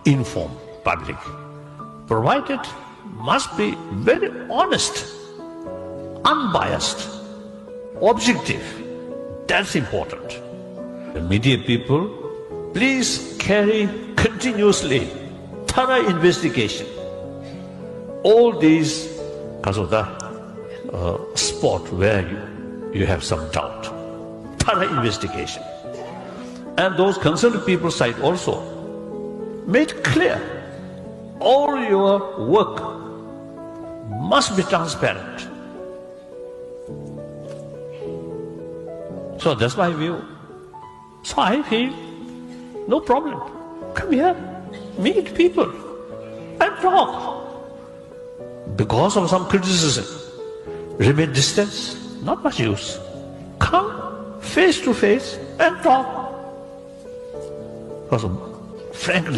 inform public, provided must be very honest, unbiased, objective. That's important. The media people, please carry continuously thorough investigation. All these, because of the spot where you have some doubt, thorough investigation. And those concerned people side also made clear all your work must be transparent. So that's my view. So I feel no problem. Come here, meet people and talk. Because of some criticism, remain distance, not much use. Come face to face and talk. Because frank